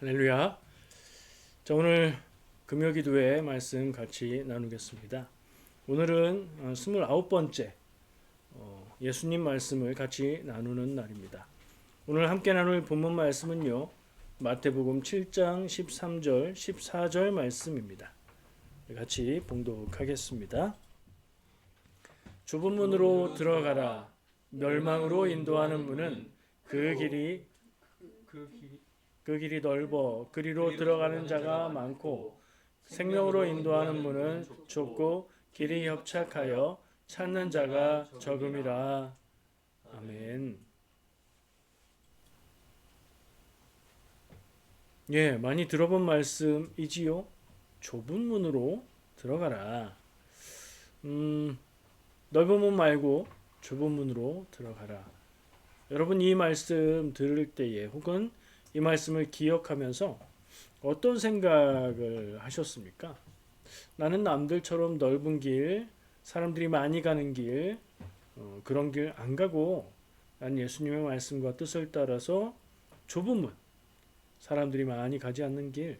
할렐루야. 자, 오늘 금요기도회 말씀 같이 나누겠습니다. 오늘은 29번째 예수님 말씀을 같이 나누는 날입니다. 오늘 함께 나눌 본문 말씀은요, 마태복음 7장 13절 14절 말씀입니다. 같이 봉독하겠습니다. 좁은 문으로 들어가라. 멸망으로 인도하는 문은 그 길이 넓어 그리로 들어가는 자가 많고, 생명으로 인도하는 문은 좁고 길이 협착하여 찾는 자가 적음이라. 아멘. 예, 많이 들어본 말씀이지요. 좁은 문으로 들어가라. 넓은 문 말고 좁은 문으로 들어가라. 여러분, 이 말씀 들을 때에 혹은 이 말씀을 기억하면서 어떤 생각을 하셨습니까? 나는 남들처럼 넓은 길, 사람들이 많이 가는 길, 그런 길 안 가고 난 예수님의 말씀과 뜻을 따라서 좁은 문, 사람들이 많이 가지 않는 길,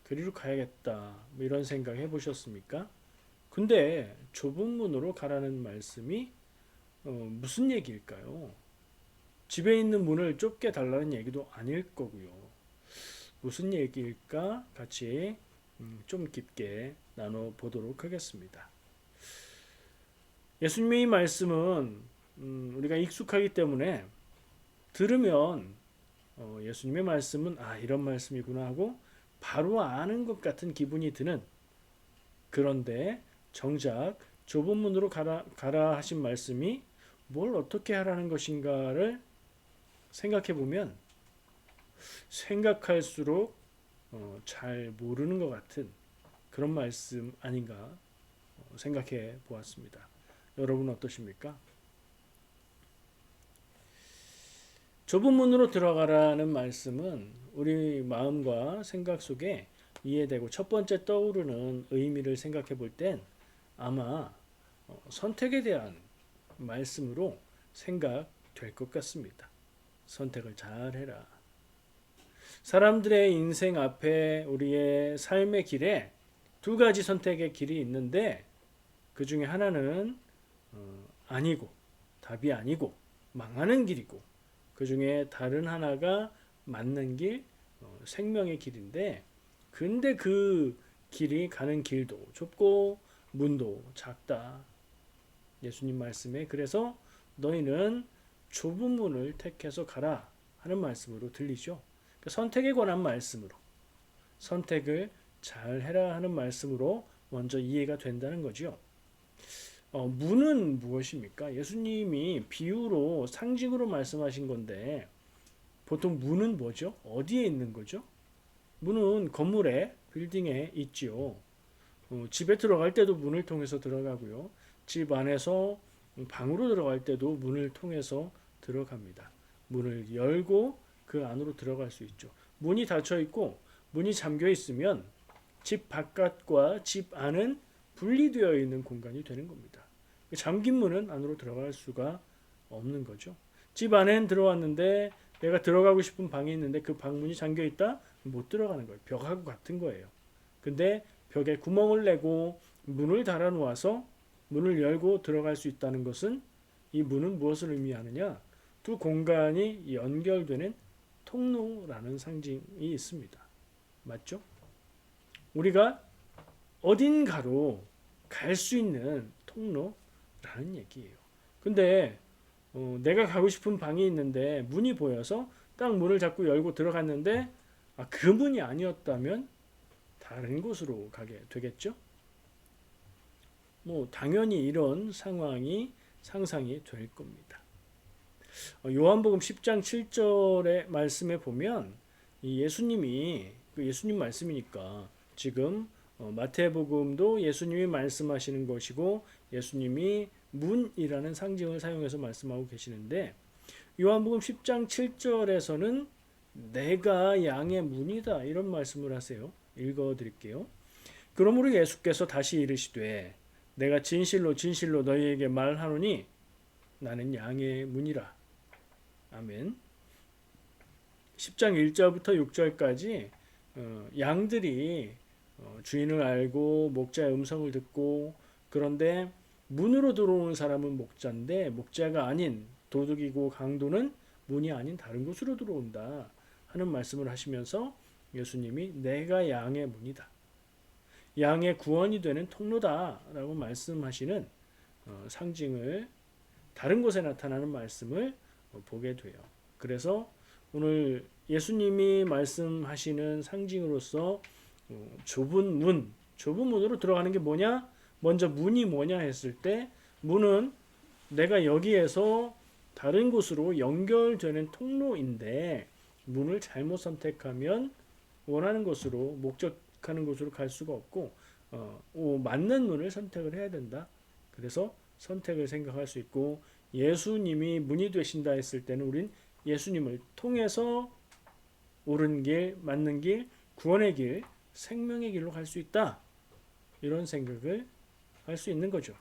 그리로 가야겠다, 뭐 이런 생각 해보셨습니까? 근데 좁은 문으로 가라는 말씀이 무슨 얘기일까요? 집에 있는 문을 좁게 달라는 얘기도 아닐 거고요. 무슨 얘기일까? 같이 좀 깊게 나눠보도록 하겠습니다. 예수님의 이 말씀은 우리가 익숙하기 때문에 들으면 예수님의 말씀은 이런 말씀이구나 하고 바로 아는 것 같은 기분이 드는, 그런데 정작 좁은 문으로 가라 하신 말씀이 뭘 어떻게 하라는 것인가를 생각해 보면 생각할수록 잘 모르는 것 같은 그런 말씀 아닌가 생각해 보았습니다. 여러분 어떠십니까? 좁은 문으로 들어가라는 말씀은 우리 마음과 생각 속에 이해되고 첫 번째 떠오르는 의미를 생각해 볼 땐 아마 선택에 대한 말씀으로 생각될 것 같습니다. 선택을 잘 해라. 사람들의 인생 앞에, 우리의 삶의 길에 두 가지 선택의 길이 있는데, 그 중에 하나는 아니고, 답이 아니고 망하는 길이고, 그 중에 다른 하나가 맞는 길, 생명의 길인데, 근데 그 길이 가는 길도 좁고 문도 작다. 예수님 말씀에 그래서 너희는 좁은 문을 택해서 가라 하는 말씀으로 들리죠. 그러니까 선택에 관한 말씀으로, 선택을 잘 해라 하는 말씀으로 먼저 이해가 된다는 거죠. 문은 무엇입니까? 예수님이 비유로, 상징으로 말씀하신 건데, 보통 문은 뭐죠? 어디에 있는 거죠? 문은 건물에, 빌딩에 있지요. 집에 들어갈 때도 문을 통해서 들어가고요. 집 안에서 방으로 들어갈 때도 문을 통해서 들어갑니다. 문을 열고 그 안으로 들어갈 수 있죠. 문이 닫혀 있고 문이 잠겨 있으면 집 바깥과 집 안은 분리되어 있는 공간이 되는 겁니다. 잠긴 문은 안으로 들어갈 수가 없는 거죠. 집 안엔 들어왔는데 내가 들어가고 싶은 방이 있는데 그 방문이 잠겨 있다? 못 들어가는 거예요. 벽하고 같은 거예요. 근데 벽에 구멍을 내고 문을 달아 놓아서 문을 열고 들어갈 수 있다는 것은, 이 문은 무엇을 의미하느냐? 두 공간이 연결되는 통로라는 상징이 있습니다. 맞죠? 우리가 어딘가로 갈 수 있는 통로라는 얘기예요. 근데 내가 가고 싶은 방이 있는데 문이 보여서 딱 문을 잡고 열고 들어갔는데 그 문이 아니었다면 다른 곳으로 가게 되겠죠? 당연히 이런 상황이 상상이 될 겁니다. 요한복음 10장 7절의 말씀에 보면 예수님이, 예수님 말씀이니까 지금 마태복음도 예수님이 말씀하시는 것이고 예수님이 문이라는 상징을 사용해서 말씀하고 계시는데, 요한복음 10장 7절에서는 내가 양의 문이다 이런 말씀을 하세요. 읽어 드릴게요. 그러므로 예수께서 다시 이르시되 내가 진실로 진실로 너희에게 말하노니 나는 양의 문이라. 아멘. 10장 1절부터 6절까지 양들이 주인을 알고 목자의 음성을 듣고, 그런데 문으로 들어오는 사람은 목자인데 목자가 아닌 도둑이고 강도는 문이 아닌 다른 곳으로 들어온다 하는 말씀을 하시면서 예수님이 내가 양의 문이다, 양의 구원이 되는 통로다 라고 말씀하시는 상징을, 다른 곳에 나타나는 말씀을 보게 돼요. 그래서 오늘 예수님이 말씀하시는 상징으로서 좁은 문으로 들어가는 게 뭐냐? 먼저 문이 뭐냐 했을 때, 문은 내가 여기에서 다른 곳으로 연결되는 통로인데, 문을 잘못 선택하면 원하는 곳으로, 목적하는 곳으로 갈 수가 없고, 맞는 문을 선택을 해야 된다. 그래서 선택을 생각할 수 있고, 예수님이 문이 되신다 했을 때는 우린 예수님을 통해서 옳은 길, 맞는 길, 구원의 길, 생명의 길로 갈 수 있다. 이런 생각을 할 수 있는 거죠.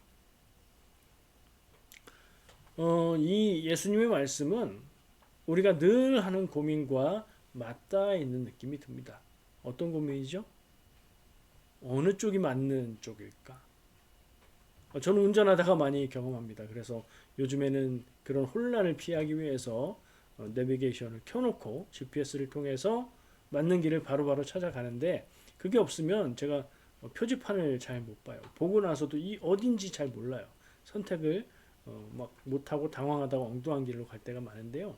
이 예수님의 말씀은 우리가 늘 하는 고민과 맞닿아 있는 느낌이 듭니다. 어떤 고민이죠? 어느 쪽이 맞는 쪽일까? 저는 운전하다가 많이 경험합니다. 그래서 요즘에는 그런 혼란을 피하기 위해서 내비게이션을 켜놓고 GPS를 통해서 맞는 길을 바로바로 찾아가는데, 그게 없으면 제가 표지판을 잘 못 봐요. 보고 나서도 이 어딘지 잘 몰라요. 선택을 막 못하고 당황하다가 엉뚱한 길로 갈 때가 많은데요.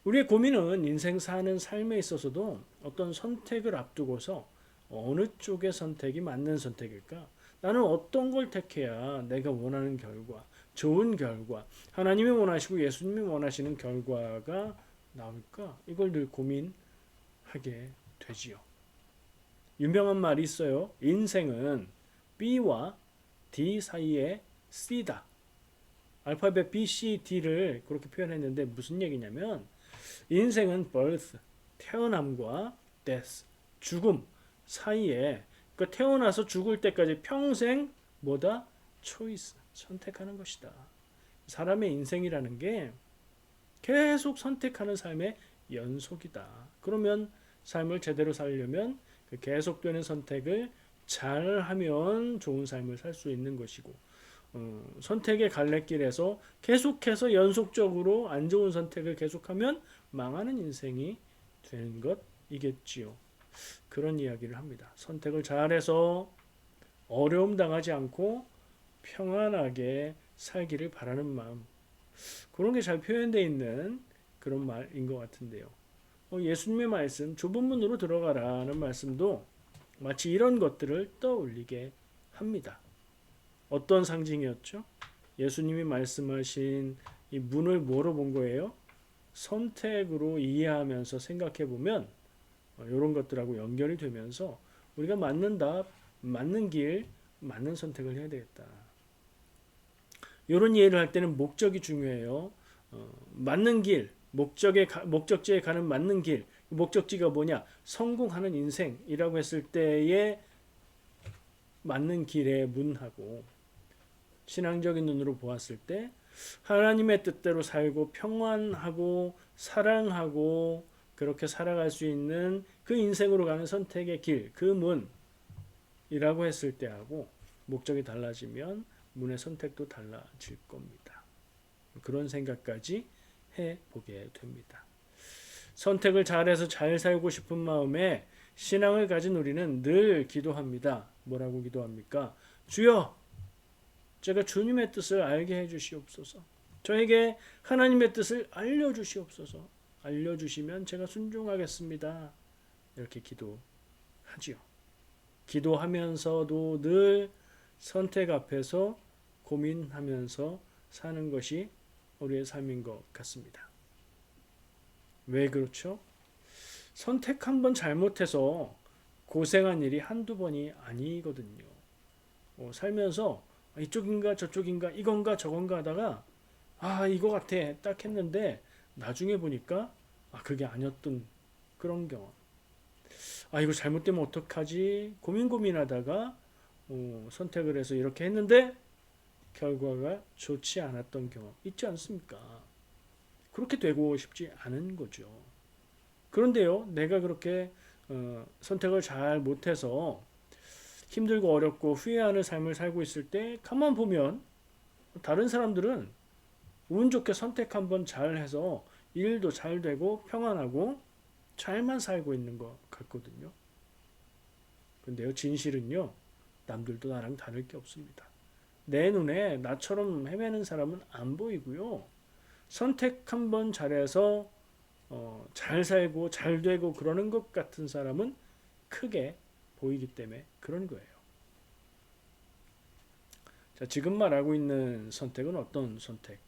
우리의 고민은 인생 사는 삶에 있어서도 어떤 선택을 앞두고서 어느 쪽의 선택이 맞는 선택일까? 나는 어떤 걸 택해야 내가 원하는 결과, 좋은 결과, 하나님이 원하시고 예수님이 원하시는 결과가 나올까? 이걸 늘 고민하게 되지요. 유명한 말이 있어요. 인생은 B와 D 사이의 C다. 알파벳 B, C, D를 그렇게 표현했는데 무슨 얘기냐면, 인생은 birth, 태어남과 death, 죽음 사이에, 그 태어나서 죽을 때까지 평생 뭐다? choice, 선택하는 것이다. 사람의 인생이라는 게 계속 선택하는 삶의 연속이다. 그러면 삶을 제대로 살려면 그 계속되는 선택을 잘 하면 좋은 삶을 살 수 있는 것이고, 선택의 갈래길에서 계속해서 연속적으로 안 좋은 선택을 계속하면 망하는 인생이 되는 것이겠지요. 그런 이야기를 합니다. 선택을 잘해서 어려움 당하지 않고 평안하게 살기를 바라는 마음, 그런 게 잘 표현되어 있는 그런 말인 것 같은데요. 예수님의 말씀, 좁은 문으로 들어가라는 말씀도 마치 이런 것들을 떠올리게 합니다. 어떤 상징이었죠? 예수님이 말씀하신 이 문을 뭐로 본 거예요? 선택으로 이해하면서 생각해 보면 이런 것들하고 연결이 되면서 우리가 맞는 답, 맞는 길, 맞는 선택을 해야 되겠다. 이런 이해를 할 때는 목적이 중요해요. 맞는 길, 목적지에 가는 맞는 길, 목적지가 뭐냐? 성공하는 인생이라고 했을 때의 맞는 길의 문하고, 신앙적인 눈으로 보았을 때 하나님의 뜻대로 살고 평안하고 사랑하고 그렇게 살아갈 수 있는 그 인생으로 가는 선택의 길, 그 문이라고 했을 때하고 목적이 달라지면 문의 선택도 달라질 겁니다. 그런 생각까지 해보게 됩니다. 선택을 잘해서 잘 살고 싶은 마음에 신앙을 가진 우리는 늘 기도합니다. 뭐라고 기도합니까? 주여, 제가 주님의 뜻을 알게 해주시옵소서. 저에게 하나님의 뜻을 알려주시옵소서. 알려주시면 제가 순종하겠습니다. 이렇게 기도하지요. 기도하면서도 늘 선택 앞에서 고민하면서 사는 것이 우리의 삶인 것 같습니다. 왜 그렇죠? 선택 한 번 잘못해서 고생한 일이 한두 번이 아니거든요. 살면서 이쪽인가 저쪽인가 이건가 저건가 하다가 이거 같아 딱 했는데 나중에 보니까 그게 아니었던 그런 경험. 이거 잘못되면 어떡하지? 고민하다가 선택을 해서 이렇게 했는데 결과가 좋지 않았던 경험 있지 않습니까? 그렇게 되고 싶지 않은 거죠. 그런데요, 내가 그렇게 선택을 잘 못해서 힘들고 어렵고 후회하는 삶을 살고 있을 때 가만 보면 다른 사람들은 운 좋게 선택 한번 잘 해서 일도 잘 되고 평안하고 잘만 살고 있는 것 같거든요. 근데요, 진실은요, 남들도 나랑 다를 게 없습니다. 내 눈에 나처럼 헤매는 사람은 안 보이고요. 선택 한번 잘해서 잘 살고 잘 되고 그러는 것 같은 사람은 크게 보이기 때문에 그런 거예요. 자, 지금 말하고 있는 선택은 어떤 선택?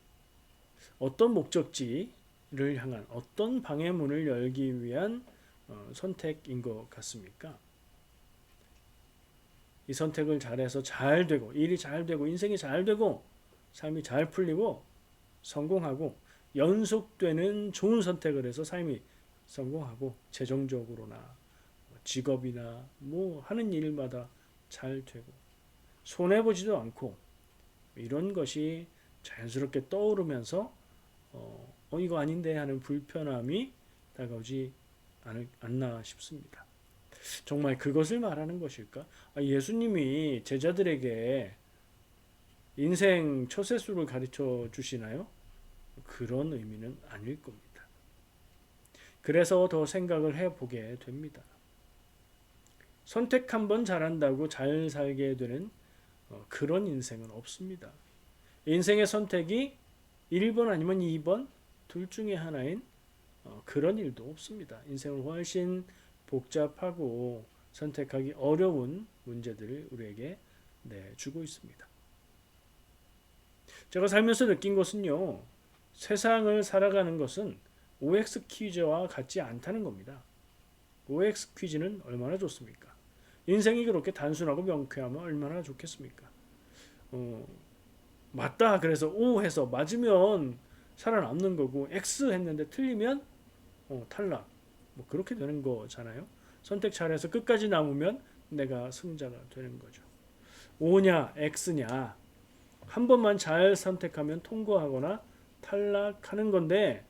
어떤 목적지를 향한 어떤 방해문을 열기 위한 선택인 것 같습니까? 이 선택을 잘해서 잘 되고 일이 잘 되고 인생이 잘 되고 삶이 잘 풀리고 성공하고 연속되는 좋은 선택을 해서 삶이 성공하고 재정적으로나 직업이나 뭐 하는 일마다 잘 되고 손해보지도 않고 이런 것이 자연스럽게 떠오르면서 이거 아닌데 하는 불편함이 다가오지 않나 싶습니다. 정말 그것을 말하는 것일까? 예수님이 제자들에게 인생 처세술을 가르쳐 주시나요? 그런 의미는 아닐 겁니다. 그래서 더 생각을 해보게 됩니다. 선택 한번 잘한다고 잘 살게 되는 그런 인생은 없습니다. 인생의 선택이 1번 아니면 2번 둘 중에 하나인 그런 일도 없습니다. 인생은 훨씬 복잡하고 선택하기 어려운 문제들을 우리에게 내주고 있습니다. 제가 살면서 느낀 것은요. 세상을 살아가는 것은 OX 퀴즈와 같지 않다는 겁니다. OX 퀴즈는 얼마나 좋습니까? 인생이 그렇게 단순하고 명쾌하면 얼마나 좋겠습니까? 맞다 그래서 O 해서 맞으면 살아남는 거고 X 했는데 틀리면 탈락. 뭐 그렇게 되는 거잖아요. 선택 잘해서 끝까지 남으면 내가 승자가 되는 거죠. O냐 X냐 한 번만 잘 선택하면 통과하거나 탈락하는 건데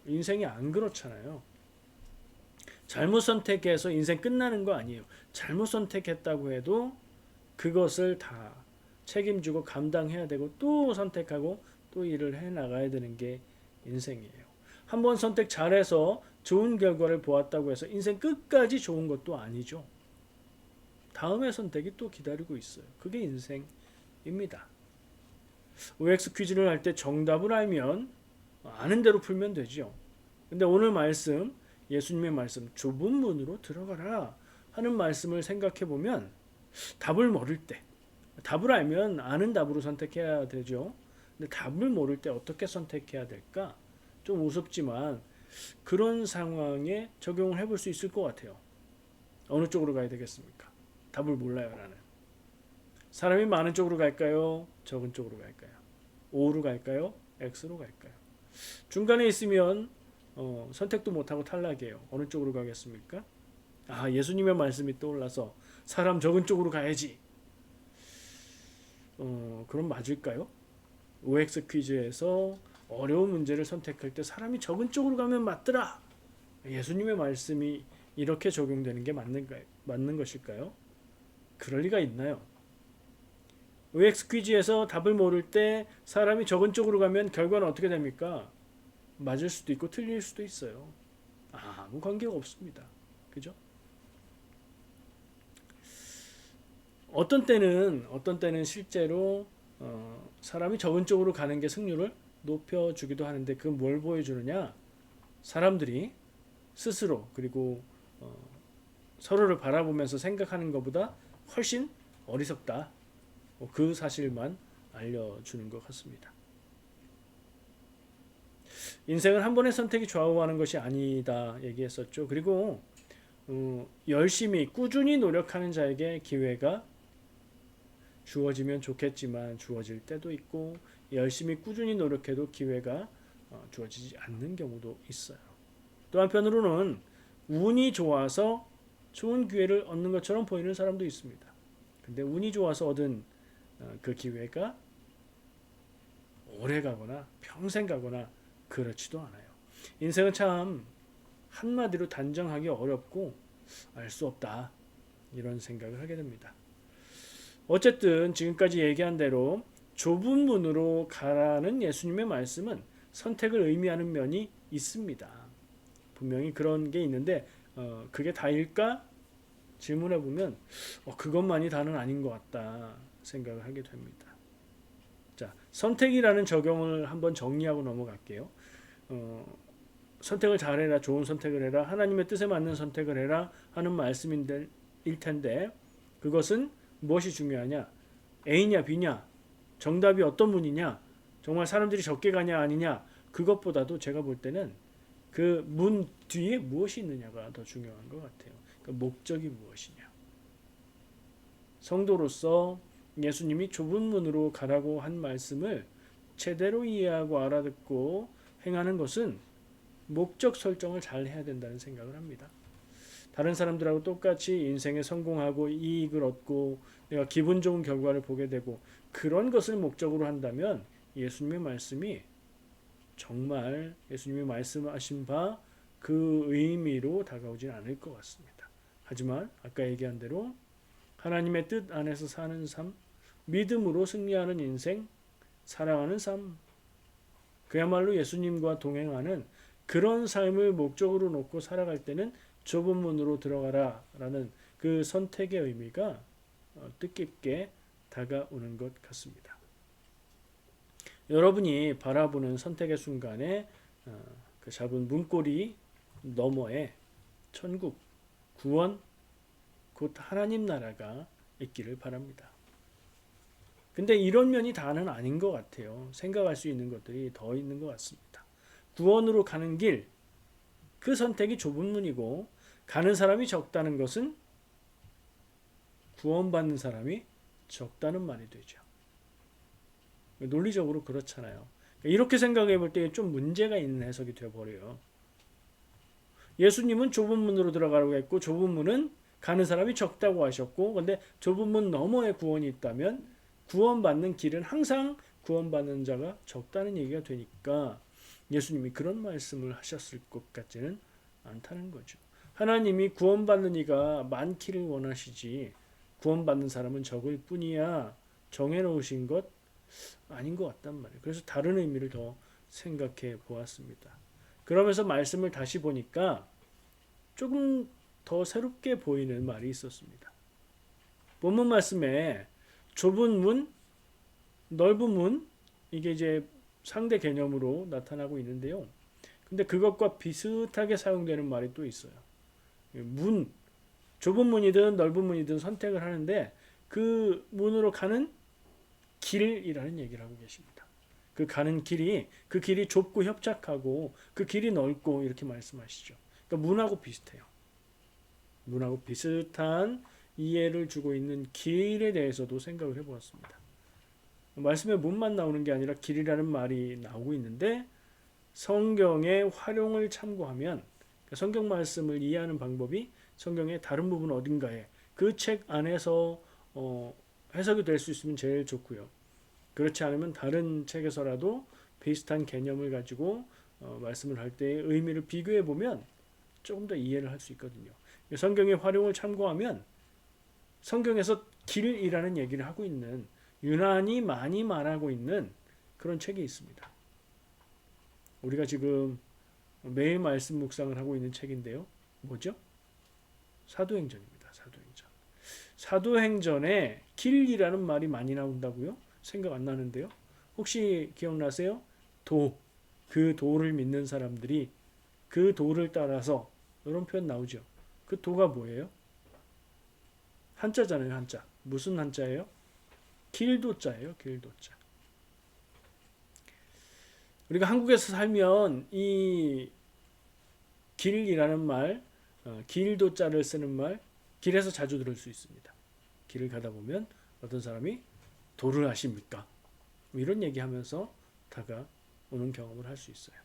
인생이 안 그렇잖아요. 잘못 선택해서 인생 끝나는 거 아니에요. 잘못 선택했다고 해도 그것을 다 책임지고 감당해야 되고 또 선택하고 또 일을 해 나가야 되는 게 인생이에요. 한번 선택 잘해서 좋은 결과를 보았다고 해서 인생 끝까지 좋은 것도 아니죠. 다음의 선택이 또 기다리고 있어요. 그게 인생입니다. OX 퀴즈를 할 때 정답을 알면 아는 대로 풀면 되죠. 근데 오늘 말씀, 예수님의 말씀, 좁은 문으로 들어가라 하는 말씀을 생각해 보면 답을 모를 때, 답을 알면 아는 답으로 선택해야 되죠. 근데 답을 모를 때 어떻게 선택해야 될까? 좀 우습지만 그런 상황에 적용을 해볼 수 있을 것 같아요. 어느 쪽으로 가야 되겠습니까? 답을 몰라요, 나는. 사람이 많은 쪽으로 갈까요? 적은 쪽으로 갈까요? O로 갈까요? X로 갈까요? 중간에 있으면 선택도 못하고 탈락이에요. 어느 쪽으로 가겠습니까? 예수님의 말씀이 떠올라서 사람 적은 쪽으로 가야지. 그럼 맞을까요? OX 퀴즈에서 어려운 문제를 선택할 때 사람이 적은 쪽으로 가면 맞더라. 예수님의 말씀이 이렇게 적용되는 게 맞는 것일까요? 그럴 리가 있나요? OX 퀴즈에서 답을 모를 때 사람이 적은 쪽으로 가면 결과는 어떻게 됩니까? 맞을 수도 있고 틀릴 수도 있어요. 아무 관계가 없습니다. 그죠? 어떤 때는 실제로 사람이 적은 쪽으로 가는 게 승률을 높여주기도 하는데 그건 뭘 보여주느냐? 사람들이 스스로 그리고 서로를 바라보면서 생각하는 것보다 훨씬 어리석다. 그 사실만 알려주는 것 같습니다. 인생은 한 번의 선택이 좌우하는 것이 아니다 얘기했었죠. 그리고 열심히 꾸준히 노력하는 자에게 기회가 주어지면 좋겠지만 주어질 때도 있고 열심히 꾸준히 노력해도 기회가 주어지지 않는 경우도 있어요. 또 한편으로는 운이 좋아서 좋은 기회를 얻는 것처럼 보이는 사람도 있습니다. 근데 운이 좋아서 얻은 그 기회가 오래 가거나 평생 가거나 그렇지도 않아요. 인생은 참 한마디로 단정하기 어렵고 알 수 없다. 이런 생각을 하게 됩니다. 어쨌든 지금까지 얘기한 대로 좁은 문으로 가라는 예수님의 말씀은 선택을 의미하는 면이 있습니다. 분명히 그런 게 있는데 그게 다일까? 질문해 보면 그것만이 다는 아닌 것 같다 생각을 하게 됩니다. 자, 선택이라는 적용을 한번 정리하고 넘어갈게요. 선택을 잘해라, 좋은 선택을 해라, 하나님의 뜻에 맞는 선택을 해라 하는 말씀일 텐데 그것은 무엇이 중요하냐? A냐 B냐? 정답이 어떤 문이냐? 정말 사람들이 적게 가냐 아니냐? 그것보다도 제가 볼 때는 그 문 뒤에 무엇이 있느냐가 더 중요한 것 같아요. 그 목적이 무엇이냐? 성도로서 예수님이 좁은 문으로 가라고 한 말씀을 제대로 이해하고 알아듣고 행하는 것은 목적 설정을 잘 해야 된다는 생각을 합니다. 다른 사람들하고 똑같이 인생에 성공하고 이익을 얻고 내가 기분 좋은 결과를 보게 되고 그런 것을 목적으로 한다면 예수님의 말씀이 정말 예수님이 말씀하신 바 그 의미로 다가오진 않을 것 같습니다. 하지만 아까 얘기한 대로 하나님의 뜻 안에서 사는 삶, 믿음으로 승리하는 인생, 사랑하는 삶, 그야말로 예수님과 동행하는 그런 삶을 목적으로 놓고 살아갈 때는 좁은 문으로 들어가라 라는 그 선택의 의미가 뜻깊게 다가오는 것 같습니다. 여러분이 바라보는 선택의 순간에 그 잡은 문고리 너머에 천국, 구원, 곧 하나님 나라가 있기를 바랍니다. 근데 이런 면이 다는 아닌 것 같아요. 생각할 수 있는 것들이 더 있는 것 같습니다. 구원으로 가는 길, 그 선택이 좁은 문이고 가는 사람이 적다는 것은 구원받는 사람이 적다는 말이 되죠. 논리적으로 그렇잖아요. 이렇게 생각해 볼 때 좀 문제가 있는 해석이 되어버려요. 예수님은 좁은 문으로 들어가라고 했고 좁은 문은 가는 사람이 적다고 하셨고 근데 좁은 문 너머에 구원이 있다면 구원받는 길은 항상 구원받는 자가 적다는 얘기가 되니까 예수님이 그런 말씀을 하셨을 것 같지는 않다는 거죠. 하나님이 구원받는 이가 많기를 원하시지 구원받는 사람은 적을 뿐이야 정해놓으신 것 아닌 것 같단 말이에요. 그래서 다른 의미를 더 생각해 보았습니다. 그러면서 말씀을 다시 보니까 조금 더 새롭게 보이는 말이 있었습니다. 본문 말씀에 좁은 문, 넓은 문 이게 이제 상대 개념으로 나타나고 있는데요. 근데 그것과 비슷하게 사용되는 말이 또 있어요. 문, 좁은 문이든 넓은 문이든 선택을 하는데 그 문으로 가는 길이라는 얘기를 하고 계십니다. 그 가는 길이 그 길이 좁고 협착하고 그 길이 넓고 이렇게 말씀하시죠. 그러니까 문하고 비슷해요. 문하고 비슷한 이해를 주고 있는 길에 대해서도 생각을 해보았습니다. 말씀에 문만 나오는 게 아니라 길이라는 말이 나오고 있는데 성경의 활용을 참고하면 성경 말씀을 이해하는 방법이 성경의 다른 부분 어딘가에 그 책 안에서 해석이 될 수 있으면 제일 좋고요. 그렇지 않으면 다른 책에서라도 비슷한 개념을 가지고 말씀을 할 때의 의미를 비교해 보면 조금 더 이해를 할 수 있거든요. 성경의 활용을 참고하면 성경에서 길이라는 얘기를 하고 있는 유난히 많이 말하고 있는 그런 책이 있습니다. 우리가 지금 매일 말씀 묵상을 하고 있는 책인데요. 뭐죠? 사도행전입니다. 사도행전. 사도행전에 길이라는 말이 많이 나온다고요? 생각 안 나는데요. 혹시 기억나세요? 그 도를 믿는 사람들이 그 도를 따라서 이런 표현 나오죠. 그 도가 뭐예요? 한자잖아요. 한자. 무슨 한자예요? 길도자예요. 길도자. 우리가 한국에서 살면 이 길이라는 말, 길도자를 쓰는 말 길에서 자주 들을 수 있습니다. 길을 가다 보면 어떤 사람이 도를 아십니까? 이런 얘기하면서 다가오는 경험을 할 수 있어요.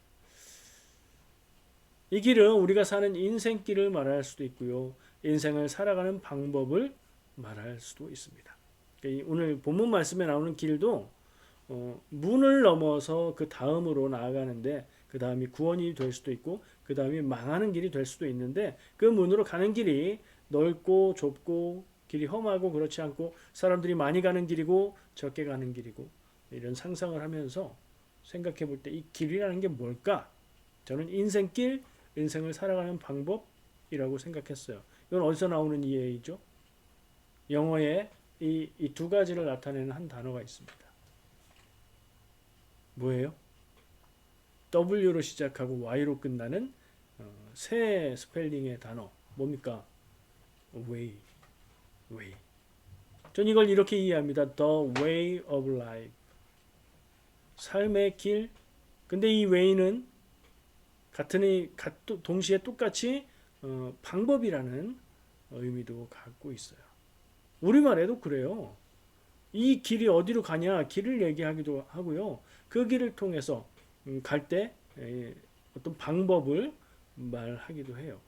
이 길은 우리가 사는 인생길을 말할 수도 있고요. 인생을 살아가는 방법을 말할 수도 있습니다. 오늘 본문 말씀에 나오는 길도 문을 넘어서 그 다음으로 나아가는데 그 다음이 구원이 될 수도 있고 그 다음이 망하는 길이 될 수도 있는데 그 문으로 가는 길이 넓고 좁고 길이 험하고 그렇지 않고 사람들이 많이 가는 길이고 적게 가는 길이고 이런 상상을 하면서 생각해 볼 때 이 길이라는 게 뭘까? 저는 인생길, 인생을 살아가는 방법이라고 생각했어요. 이건 어디서 나오는 이해이죠? 영어에 이 두 가지를 나타내는 한 단어가 있습니다. 뭐예요? W로 시작하고 Y로 끝나는 새 스펠링의 단어. 뭡니까? Way. Way. 전 이걸 이렇게 이해합니다. The way of life. 삶의 길. 근데 이 way는 동시에 똑같이 방법이라는 의미도 갖고 있어요. 우리말에도 그래요. 이 길이 어디로 가냐 길을 얘기하기도 하고요. 그 길을 통해서 갈 때 어떤 방법을 말하기도 해요.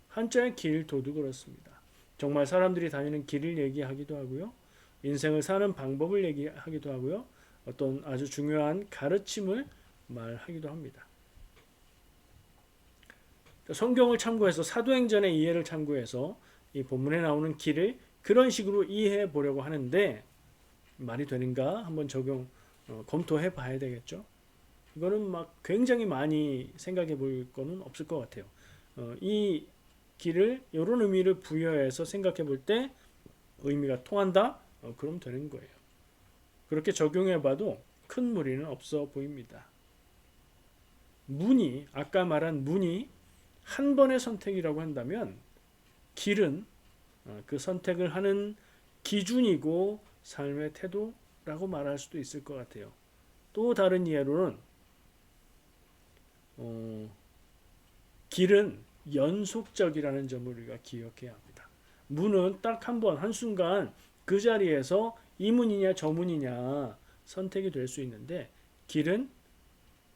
한자의 길도도 그렇습니다. 정말 사람들이 다니는 길을 얘기하기도 하고요. 인생을 사는 방법을 얘기하기도 하고요. 어떤 아주 중요한 가르침을 말하기도 합니다. 성경을 참고해서 사도행전의 이해를 참고해서 이 본문에 나오는 길을 그런 식으로 이해해 보려고 하는데 말이 되는가 한번 검토해 봐야 되겠죠. 이거는 막 굉장히 많이 생각해 볼 거는 없을 것 같아요. 이 길을 이런 의미를 부여해서 생각해 볼 때 의미가 통한다? 그럼 되는 거예요. 그렇게 적용해 봐도 큰 무리는 없어 보입니다. 아까 말한 문이 한 번의 선택이라고 한다면 길은 그 선택을 하는 기준이고 삶의 태도라고 말할 수도 있을 것 같아요. 또 다른 이해로는 길은 연속적이라는 점을 우리가 기억해야 합니다. 문은 딱 한 번, 한순간 그 자리에서 이 문이냐 저 문이냐 선택이 될 수 있는데 길은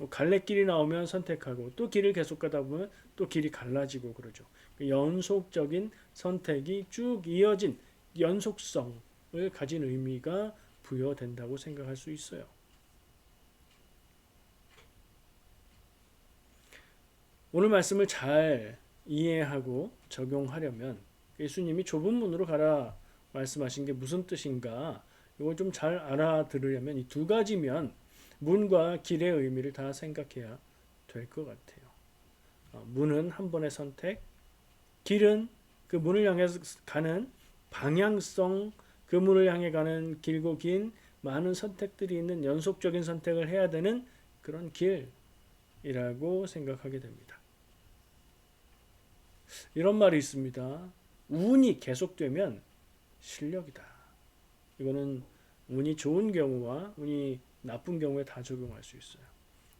갈래길이 나오면 선택하고 또 길을 계속 가다 보면 또 길이 갈라지고 그러죠. 연속적인 선택이 쭉 이어진 연속성을 가진 의미가 부여된다고 생각할 수 있어요. 오늘 말씀을 잘 이해하고 적용하려면 예수님이 좁은 문으로 가라 말씀하신 게 무슨 뜻인가 이걸 좀 잘 알아들으려면 이 두 가지면 문과 길의 의미를 다 생각해야 될 것 같아요. 문은 한 번의 선택, 길은 그 문을 향해 가는 방향성, 그 문을 향해 가는 길고 긴 많은 선택들이 있는 연속적인 선택을 해야 되는 그런 길이라고 생각하게 됩니다. 이런 말이 있습니다. 운이 계속되면 실력이다. 이거는 운이 좋은 경우와 운이 나쁜 경우에 다 적용할 수 있어요.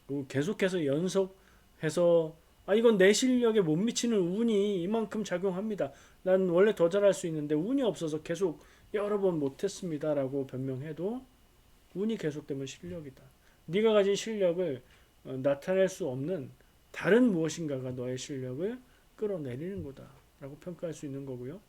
그리고 계속해서 연속해서 이건 내 실력에 못 미치는 운이 이만큼 작용합니다. 난 원래 더 잘할 수 있는데 운이 없어서 계속 여러 번 못했습니다. 라고 변명해도 운이 계속되면 실력이다. 네가 가진 실력을 나타낼 수 없는 다른 무엇인가가 너의 실력을 끌어내리는 거다. 라고 평가할 수 있는 거고요.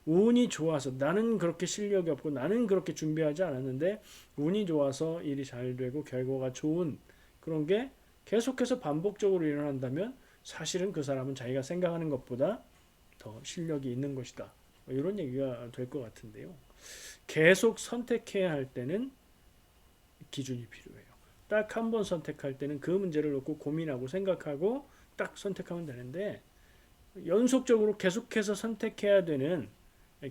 운이 좋아서 나는 그렇게 실력이 없고 나는 그렇게 준비하지 않았는데 운이 좋아서 일이 잘 되고 결과가 좋은 그런 게 계속해서 반복적으로 일어난다면 사실은 그 사람은 자기가 생각하는 것보다 더 실력이 있는 것이다. 이런 얘기가 될 것 같은데요. 계속 선택해야 할 때는 기준이 필요해요. 딱 한 번 선택할 때는 그 문제를 놓고 고민하고 생각하고 딱 선택하면 되는데 연속적으로 계속해서 선택해야 되는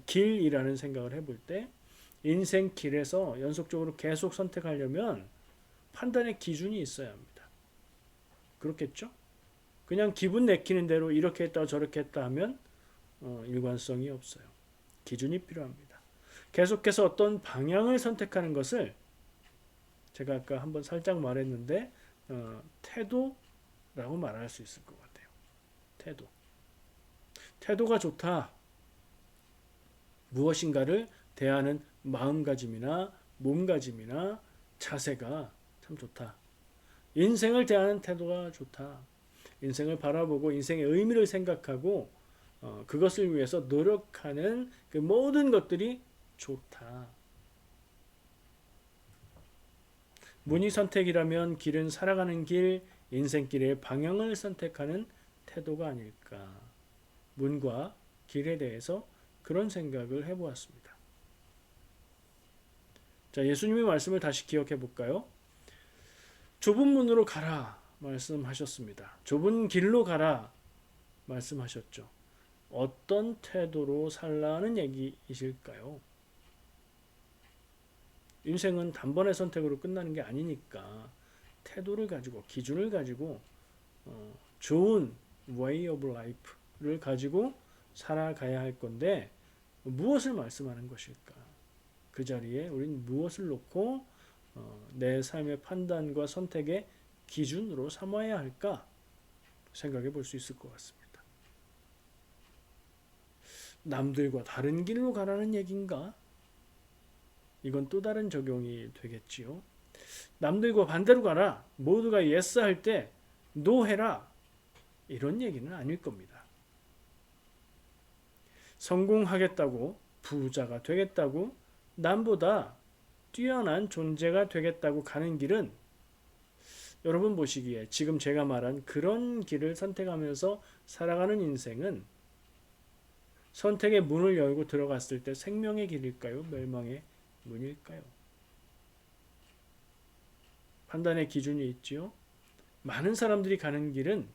길이라는 생각을 해볼 때 인생 길에서 연속적으로 계속 선택하려면 판단의 기준이 있어야 합니다. 그렇겠죠? 그냥 기분 내키는 대로 이렇게 했다 저렇게 했다 하면 일관성이 없어요. 기준이 필요합니다. 계속해서 어떤 방향을 선택하는 것을 제가 아까 한번 살짝 말했는데 태도라고 말할 수 있을 것 같아요. 태도가 좋다. 무엇인가를 대하는 마음가짐이나 몸가짐이나 자세가 참 좋다. 인생을 대하는 태도가 좋다. 인생을 바라보고 인생의 의미를 생각하고 그것을 위해서 노력하는 그 모든 것들이 좋다. 문이 선택이라면 길은 살아가는 길, 인생길의 방향을 선택하는 태도가 아닐까. 문과 길에 대해서 그런 생각을 해보았습니다. 자, 예수님의 말씀을 다시 기억해 볼까요? 좁은 문으로 가라 말씀하셨습니다. 좁은 길로 가라 말씀하셨죠. 어떤 태도로 살라는 얘기이실까요? 인생은 단번에 선택으로 끝나는 게 아니니까 태도를 가지고 기준을 가지고 좋은 way of life를 가지고 살아가야 할 건데 무엇을 말씀하는 것일까? 그 자리에 우리는 무엇을 놓고 내 삶의 판단과 선택의 기준으로 삼아야 할까 생각해 볼 수 있을 것 같습니다. 남들과 다른 길로 가라는 얘기인가? 이건 또 다른 적용이 되겠지요. 남들과 반대로 가라. 모두가 yes 할 때 no 해라. 이런 얘기는 아닐 겁니다. 성공하겠다고, 부자가 되겠다고, 남보다 뛰어난 존재가 되겠다고 가는 길은 여러분 보시기에 지금 제가 말한 그런 길을 선택하면서 살아가는 인생은 선택의 문을 열고 들어갔을 때 생명의 길일까요? 멸망의 문일까요? 판단의 기준이 있지요. 많은 사람들이 가는 길은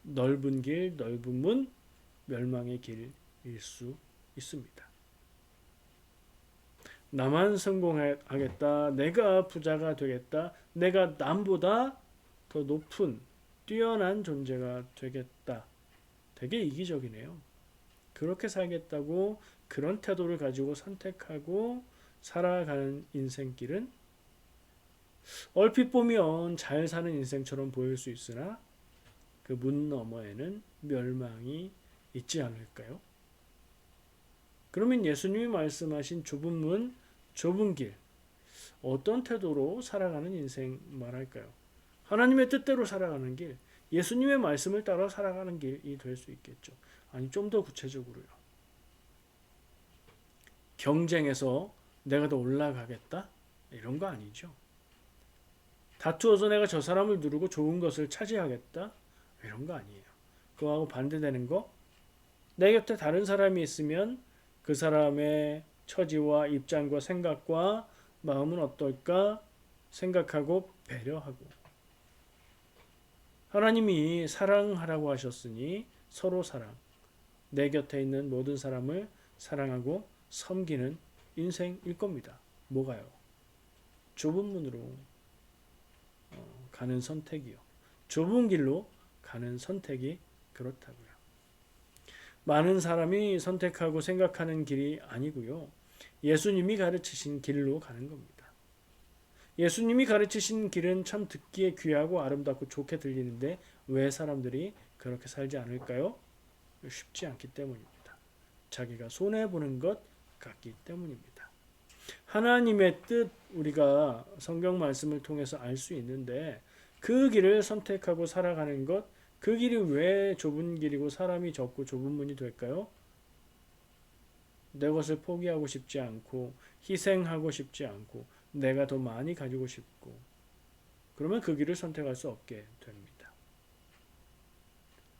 넓은 길, 넓은 문, 멸망의 길일 수 있습니다. 나만 성공하겠다, 내가 부자가 되겠다, 내가 남보다 더 높은 뛰어난 존재가 되겠다. 되게 이기적이네요. 그렇게 살겠다고 그런 태도를 가지고 선택하고 살아가는 인생길은 얼핏 보면 잘 사는 인생처럼 보일 수 있으나 그 문 너머에는 멸망이 있지 않을까요? 그러면 예수님이 말씀하신 좁은 문, 좁은 길, 어떤 태도로 살아가는 인생 말할까요? 하나님의 뜻대로 살아가는 길, 예수님의 말씀을 따라 살아가는 길이 될 수 있겠죠. 아니, 좀 더 구체적으로요. 경쟁에서 내가 더 올라가겠다? 이런 거 아니죠. 다투어서 내가 저 사람을 누르고 좋은 것을 차지하겠다? 이런 거 아니에요. 그거하고 반대되는 거, 내 곁에 다른 사람이 있으면 그 사람의 처지와 입장과 생각과 마음은 어떨까 생각하고 배려하고, 하나님이 사랑하라고 하셨으니 서로 사랑, 내 곁에 있는 모든 사람을 사랑하고 섬기는 인생일 겁니다. 뭐가요? 좁은 문으로 가는 선택이요. 좁은 길로 가는 선택이 그렇다고요. 많은 사람이 선택하고 생각하는 길이 아니고요. 예수님이 가르치신 길로 가는 겁니다. 예수님이 가르치신 길은 참 듣기에 귀하고 아름답고 좋게 들리는데 왜 사람들이 그렇게 살지 않을까요? 쉽지 않기 때문입니다. 자기가 손해보는 것 같기 때문입니다. 하나님의 뜻 우리가 성경 말씀을 통해서 알 수 있는데 그 길을 선택하고 살아가는 것, 그 길이 왜 좁은 길이고 사람이 적고 좁은 문이 될까요? 내 것을 포기하고 싶지 않고 희생하고 싶지 않고 내가 더 많이 가지고 싶고 그러면 그 길을 선택할 수 없게 됩니다.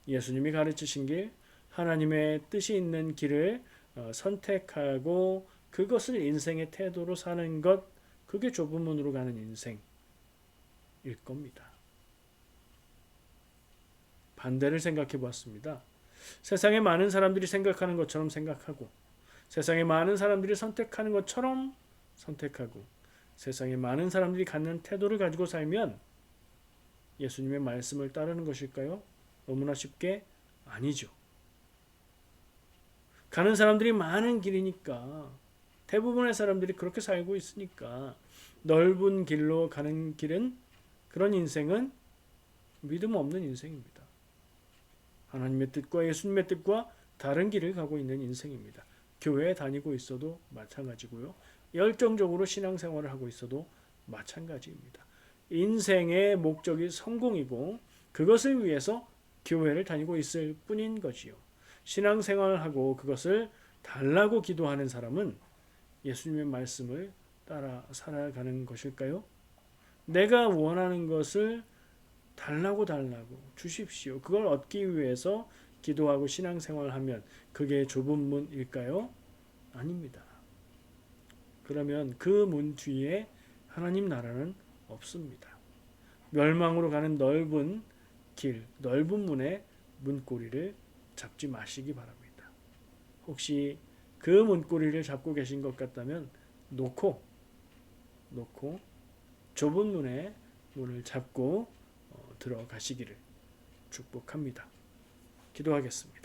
예수님이 가르치신 길, 하나님의 뜻이 있는 길을 선택하고 그것을 인생의 태도로 사는 것, 그게 좁은 문으로 가는 인생일 겁니다. 반대를 생각해 보았습니다. 세상에 많은 사람들이 생각하는 것처럼 생각하고 세상에 많은 사람들이 선택하는 것처럼 선택하고 세상에 많은 사람들이 갖는 태도를 가지고 살면 예수님의 말씀을 따르는 것일까요? 너무나 쉽게 아니죠. 가는 사람들이 많은 길이니까 대부분의 사람들이 그렇게 살고 있으니까 넓은 길로 가는 길은 그런 인생은 믿음 없는 인생입니다. 하나님의 뜻과 예수님의 뜻과 다른 길을 가고 있는 인생입니다. 교회에 다니고 있어도 마찬가지고요. 열정적으로 신앙생활을 하고 있어도 마찬가지입니다. 인생의 목적이 성공이고 그것을 위해서 교회를 다니고 있을 뿐인 거지요. 신앙생활을 하고 그것을 달라고 기도하는 사람은 예수님의 말씀을 따라 살아가는 것일까요? 내가 원하는 것을 달라고 주십시오. 그걸 얻기 위해서 기도하고 신앙생활하면 그게 좁은 문일까요? 아닙니다. 그러면 그 문 뒤에 하나님 나라는 없습니다. 멸망으로 가는 넓은 길, 넓은 문의 문고리를 잡지 마시기 바랍니다. 혹시 그 문고리를 잡고 계신 것 같다면 놓고 좁은 문의 문을 잡고 들어가시기를 축복합니다. 기도하겠습니다.